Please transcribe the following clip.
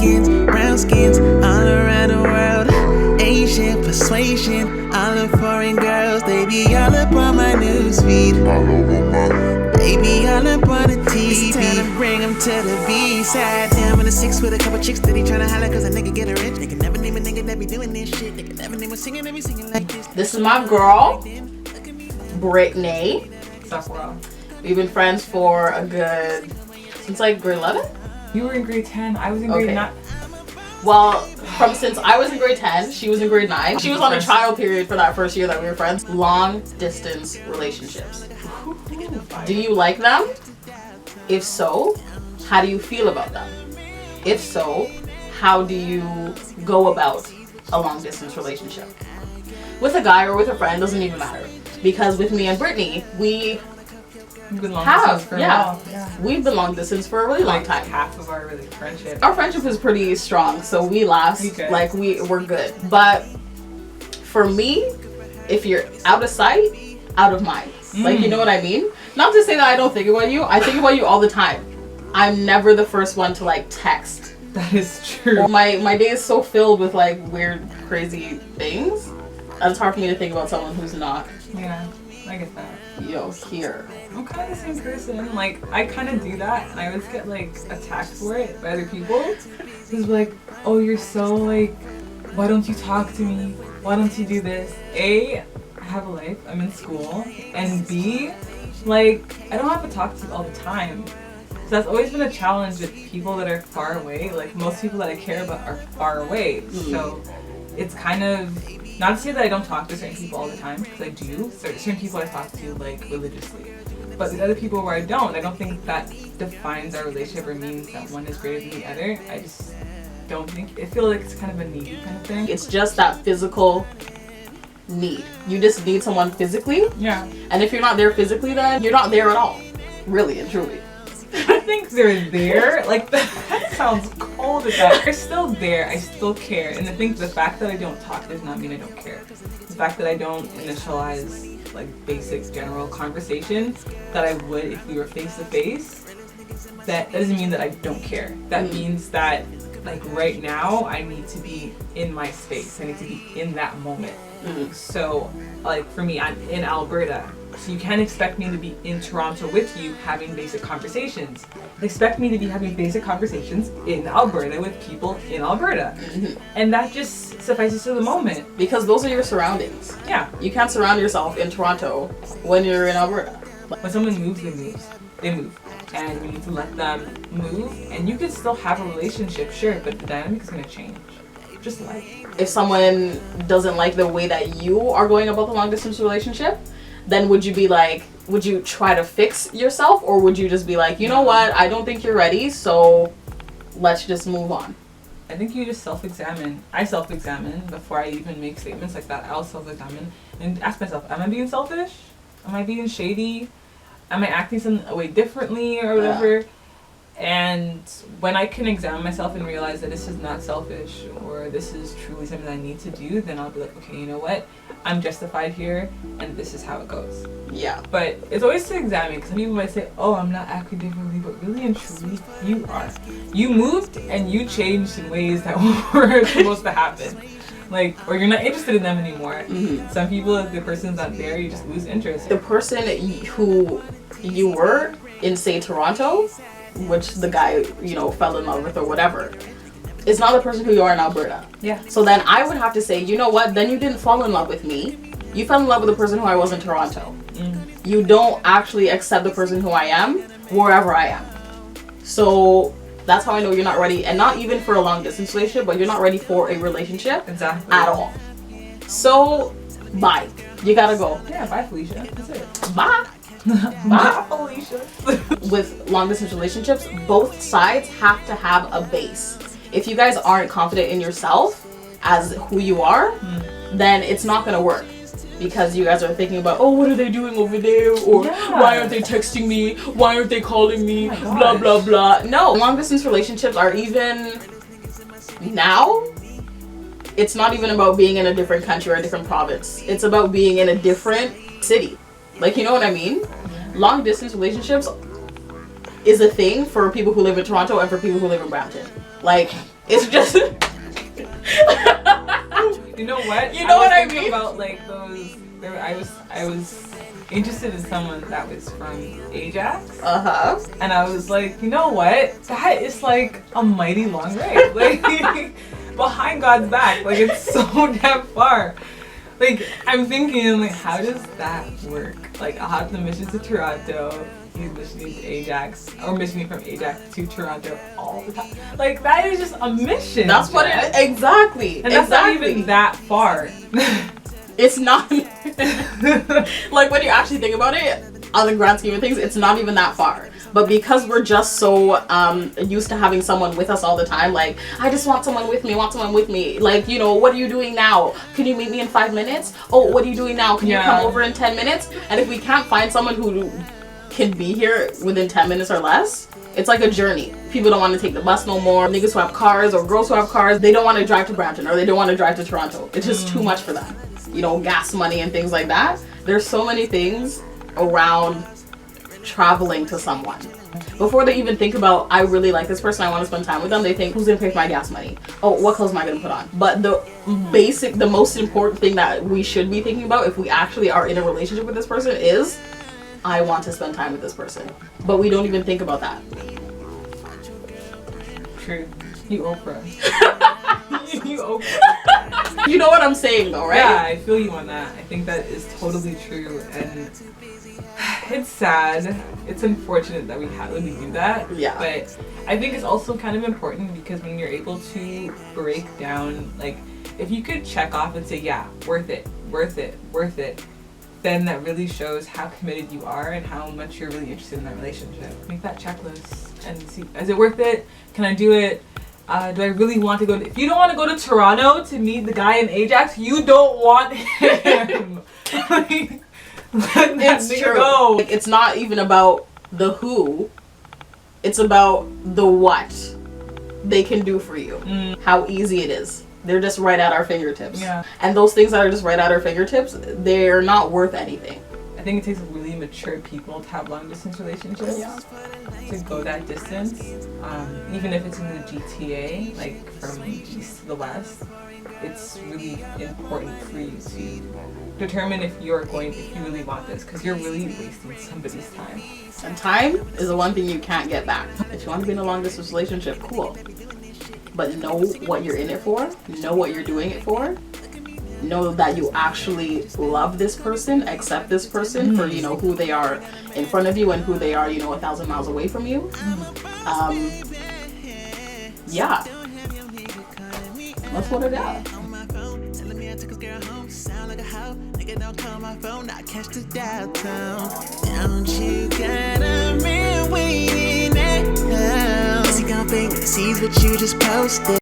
skins, brown skins, all around the world. Asian persuasion, all the foreign girls, they be all up on my newsfeed. They be all up on the TV. It's time to bring them to the B-side. Down in the six with a couple chicks that he tryna holler cause a nigga get a rich. They can never name a nigga that be doing this shit. They can never name a singer that be singing like this. This is my girl, Brittany. What's up, world? We've been friends for a good, since like grade 11? You were in grade 10, I was in grade 9. Well, since I was in grade 10, she was in grade 9. She was on a trial period for that first year that we were friends. Long distance relationships. Do you like them? If so, how do you feel about them? If so, how do you go about a long distance relationship? With a guy or with a friend, doesn't even matter. Because with me and Brittany, we've been long distance for a while. Yeah. We've been long distance for a really long time. Half of our friendship. Our friendship is pretty strong, so we last, like we're good. But for me, if you're out of sight, out of mind. Like, you know what I mean? Not to say that I don't think about you. I think about you all the time. I'm never the first one to like text. That is true. My day is so filled with like weird, crazy things. It's hard for me to think about someone who's not. Yeah, I get that. Yo, here. I'm kind of the same person. Like, I kind of do that, and I always get like attacked for it by other people. It's like, oh, you're so like, why don't you talk to me? Why don't you do this? A, I have a life. I'm in school, and B, like, I don't have to talk to you all the time. So that's always been a challenge with people that are far away. Like, most people that I care about are far away. So it's kind of, not to say that I don't talk to certain people all the time, because I do. Certain people I talk to like religiously. But the other people where I don't think that defines our relationship or means that one is greater than the other. I just don't think, I feel like it's kind of a needy kind of thing. It's just that physical need. You just need someone physically. Yeah. And if you're not there physically, then you're not there at all. Really and truly. I think they're there. Like, that sounds cold as that. They're still there. I still care. And I think the fact that I don't talk does not mean I don't care. The fact that I don't initialize like basic general conversations that I would if we were face to face, that doesn't mean that I don't care. That means that like right now I need to be in my space. I need to be in that moment. So like for me, I'm in Alberta. So you can't expect me to be in Toronto with you having basic conversations. Expect me to be having basic conversations in Alberta with people in Alberta. And that just suffices to the moment. Because those are your surroundings. Yeah. You can't surround yourself in Toronto when you're in Alberta. When someone moves, they move. And you need to let them move. And you can still have a relationship, sure, but the dynamic is going to change. Just like. If someone doesn't like the way that you are going about the long distance relationship, then would you be like, would you try to fix yourself, or would you just be like, you know what, I don't think you're ready, so let's just move on? I think you just self-examine. I self-examine before I even make statements like that. I'll self-examine and ask myself, am I being selfish? Am I being shady? Am I acting some way differently or whatever? Yeah. And when I can examine myself and realize that this is not selfish or this is truly something that I need to do, then I'll be like, okay, you know what? I'm justified here and this is how it goes. Yeah. But it's always to examine, because some people might say, oh, I'm not acting differently, but really and truly, you are. You moved and you changed in ways that weren't supposed to happen. Like, or you're not interested in them anymore. Some people, if the person's not there, you just lose interest. The person who you were in, say, Toronto, which the guy, you know, fell in love with or whatever, is not the person who you are in Alberta. Yeah. So then I would have to say, you know what, then you didn't fall in love with me. You fell in love with the person who I was in Toronto. You don't actually accept the person who I am wherever I am. So that's how I know you're not ready, and not even for a long distance relationship, but you're not ready for a relationship at all. So bye. You gotta go. Yeah, bye Felicia. That's it. Bye. Bye Felicia. With long distance relationships, both sides have to have a base. If you guys aren't confident in yourself as who you are, then it's not gonna work. Because you guys are thinking about, oh, what are they doing over there? Or why aren't they texting me? Why aren't they calling me? Blah, blah, blah. No, long distance relationships are even now, it's not even about being in a different country or a different province. It's about being in a different city. Like, you know what I mean? Long distance relationships is a thing for people who live in Toronto and for people who live in Brampton. Like, it's just. You know what? You know what I was thinking mean? About like those. I was interested in someone that was from Ajax. And I was like, you know what? That is like a mighty long way. Like behind God's back. Like it's so damn far. Like I'm thinking, like, how does that work? Like I'll have to mission to Toronto. He's missioning to Ajax, or missioning from Ajax to Toronto all the time. Like that is just a mission. That's what it is. Exactly. And that's not even that far. It's not. Like when you actually think about it, on the grand scheme of things, it's not even that far. But because we're just so used to having someone with us all the time, like, I just want someone with me, Like, you know, what are you doing now? Can you meet me in 5 minutes? Oh, what are you doing now? Can you come over in 10 minutes? And if we can't find someone who can be here within 10 minutes or less, it's like a journey. People don't want to take the bus no more. Niggas who have cars or girls who have cars, they don't want to drive to Brampton or they don't want to drive to Toronto. It's just too much for them. You know, gas money and things like that. There's so many things around traveling to someone. Before they even think about, I really like this person, I want to spend time with them, they think, who's gonna pay for my gas money? Oh, what clothes am I gonna put on? But the most important thing that we should be thinking about if we actually are in a relationship with this person is, I want to spend time with this person. But we don't even think about that. True. You Oprah. You Oprah. You know what I'm saying though, right? Yeah, I feel you on that. I think that is totally true, and it's sad. It's unfortunate that we do that. Yeah. But I think it's also kind of important because when you're able to break down, like, if you could check off and say, yeah, worth it, then that really shows how committed you are and how much you're really interested in that relationship. Make that checklist and see, is it worth it? Can I do it? Do I really want to go if you don't want to go to Toronto to meet the guy in Ajax, you don't want him. Like, let that It's nigga true. go. Like, it's not even about the who, it's about the what they can do for you. How easy it is. They're just right at our fingertips. Yeah. And those things that are just right at our fingertips, they're not worth anything. I think it takes really mature people to have long distance relationships. To go that distance, even if it's in the GTA, like from east to the west, it's really important for you to determine if you really want this, because you're really wasting somebody's time. And time is the one thing you can't get back. If you want to be in a long distance relationship, cool. But know what you're in it for, know what you're doing it for, know that you actually love this person, accept this person for, you know, who they are in front of you and who they are, you know, 1,000 miles away from you. Yeah. That's what it is. Don't you got a man waiting at home? Is he gon' fake sees what you just posted?